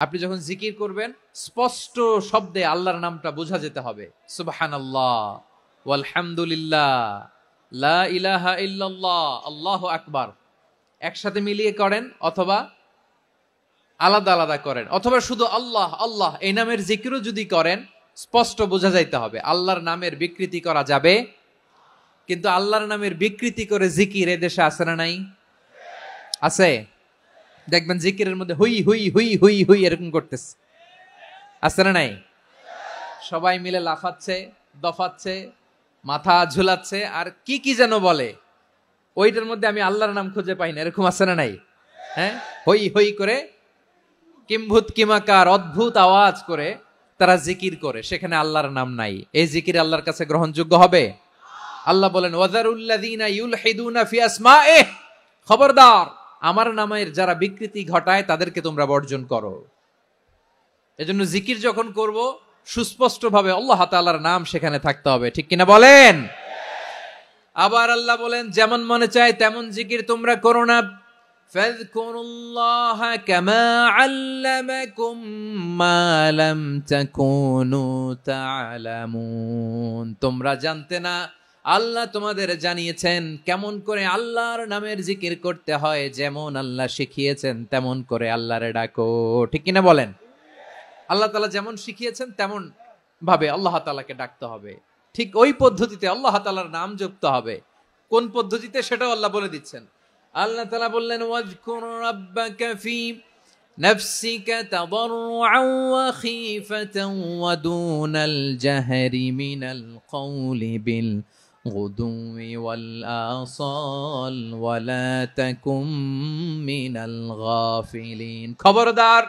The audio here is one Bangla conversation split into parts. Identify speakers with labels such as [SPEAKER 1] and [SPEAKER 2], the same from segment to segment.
[SPEAKER 1] আপনি যখন জিকির করবেন স্পষ্ট শব্দে আল্লাহর নামটা বোঝা যেতে হবে। সুবহানাল্লাহ, ওয়ালহামদুলিল্লাহ, লা ইলাহা ইল্লাল্লাহ, আল্লাহু আকবার। একসাথে মিলিয়ে করেন অথবা আলাদা আলাদা করেন, অথবা শুধু আল্লাহ আল্লাহ এই নামের জিকিরও যদি করেন স্পষ্ট বোঝা যাইতে হবে। আল্লাহর নামের বিকৃতি করা যাবে, কিন্তু আল্লাহর নামের বিকৃতি করে জিকির এদেশে আছে না নাই? আছে। দেখবেন জিকিরের মধ্যে হুই হুই হুই হুই হুই এরকম করতেছে, আছে না নাই? সবাই মিলে লাফাচ্ছে, দফাচ্ছে, মাথা ঝুলাচ্ছে, আর কি কি যেন বলে, ওইটার মধ্যে আমি আল্লাহর নাম খুঁজে পাই না, এরকম আছে না নাই? হ্যাঁ, হই হই করে কিম্ভূত কিমাকার অদ্ভুত আওয়াজ করে তারা জিকির করে, সেখানে আল্লাহর নাম নাই। এই জিকির আল্লাহর কাছে গ্রহণযোগ্য হবে? আল্লাহ বলেন ওয়াযারুল্লাযীনা ইউলহিদুনা ফি আসমাইহি, খবরদার আমার নামের যারা বিকৃতি ঘটায় তাদেরকে তোমরা বর্জন করো। এজন্য জিকির যখন করব সুস্পষ্ট ভাবে আল্লাহ তাআলার নাম সেখানে থাকতে হবে, ঠিক কিনা বলেন? আবার আল্লাহ বলেন যেমন মনে চায় তেমন জিকির তোমরা করো না। ফাযকুরুল্লাহা কামা আল্লামাকুম মা লাম তাকুনু তা'লামুন, তোমরা জানতে না, আল্লাহ তোমাদের জানিয়েছেন কেমন করে আল্লাহর নামের জিকির করতে হয়, যেমন আল্লাহ শিখিয়েছেন তেমন করে আল্লাহরে ডাকো, ঠিক কিনা বলেন? আল্লাহ তাআলা যেমন শিখিয়েছেন তেমন ভাবে আল্লাহ তাআলাকে ডাকতে হবে, ঠিক ওই পদ্ধতিতে আল্লাহ তাআলার নাম জপতে হবে। কোন পদ্ধতিতে সেটাও আল্লাহ বলে দিচ্ছেন। আল্লাহ তাআলা বললেন ওয়াজকুর রাব্বাকা ফি নাফসিকা তাদাররুআন ওয়া খীফাতান ওয়া দুনাল জাহরি মিনাল কওলি বিল গুদুই ওয়াল আসাল ওয়া লা তাকুম মিনাল গাফিলিন। খবরদার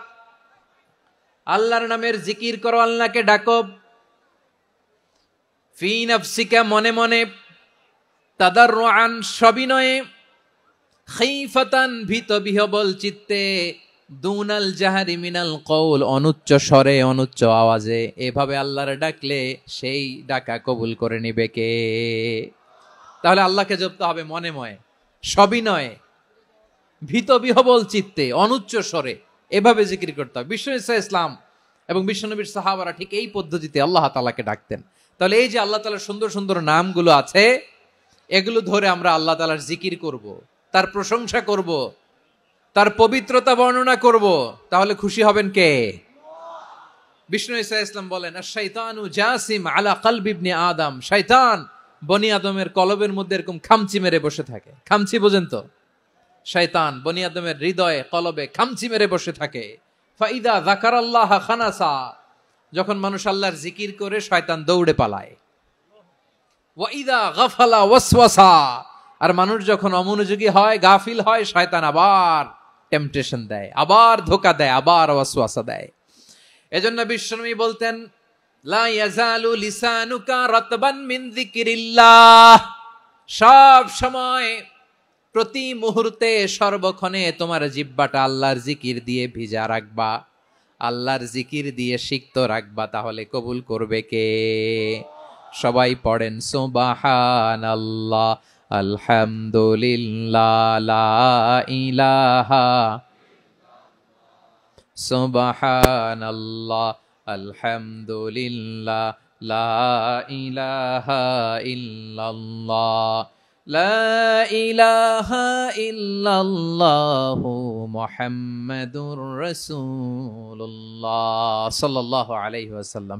[SPEAKER 1] আল্লাহর নামের জিকির করো, আল্লাহকে ডাকো। ফি নাফসিকা মনে মনে, তাদাররুআন সবিনয়ে, খীফাতান ভীত বিহবল চিত্তে, দুনাল জাহারি মিনাল কওল অনুচ্চ স্বরে অনুচ্চ আওয়াজে। এভাবে আল্লাহর ডাকলে সেই ডাকা কবুল করে নিবে কে? তাহলে আল্লাহকে জপতে হবে মনে মনে, সবিনয়ে, ভীত বিহবল চিত্তে, অনুচ্চ স্বরে, এভাবে জিকির করতে হবে। বিষ্ণু ইসলাম এবং বিশ্বনবীর সাহাবারা ঠিক এই পদ্ধতিতে আল্লাহ তাআলাকে ডাকতেন। তাহলে এই যে আল্লাহ তাআলার সুন্দর সুন্দর নামগুলো আছে, এগুলো ধরে আমরা আল্লাহ তাআলার জিকির করব, তার প্রশংসা করব, তার পবিত্রতা বর্ণনা করব, তাহলে খুশি হবেন কে? বিষ্ণু ইসলাম বলেন আশ-শাইতানু জাসিম আলা কলবি ইবনে আদম, শয়তান বনি আদমের কলবের মধ্যে এরকম খামচি মেরে বসে থাকে। খামচি বোঝেন তো? শয়তান বনি আদমের হৃদয়ে কলবে খামচি মেরে বসে থাকে। ফাইদা যাকারাল্লাহ খানাসা, যখন মানুষ আল্লাহর জিকির করে শয়তান দৌড়ে পালায়। ওয়াইদা গাফালা ওয়াসওয়াসা, আর মানুষ যখন অমনোযোগী হয়, গাফিল হয়, শয়তান আবার টেম্পটেশন দেয়, আবার ধোঁকা দেয়, আবার ওয়াসওয়াসা দেয়। এজন্য বিশ্বনবী বলতেন লা ইয়াজালু লিসানুকা রাতবান মিন যিকরিল্লাহ, সব সময় প্রতি মুহূর্তে সর্বক্ষণে তোমার জিহ্বাটা আল্লাহর জিকির দিয়ে ভিজা রাখবা, আল্লাহর জিকির দিয়ে সিক্ত রাখবা, তাহলে কবুল করবে কে? সবাই পড়েন সুবহানাল্লাহ, আলহামদুলিল্লাহ, লা ইলাহা, সুবহানাল্লাহ, আলহামদুলিল্লাহ, লা ইলাহা ইল্লাল্লাহ, লা ইলাহা ইল্লাল্লাহু মুহাম্মাদুর রাসূলুল্লাহ সাল্লাল্লাহু আলাইহি ওয়াসাল্লাম।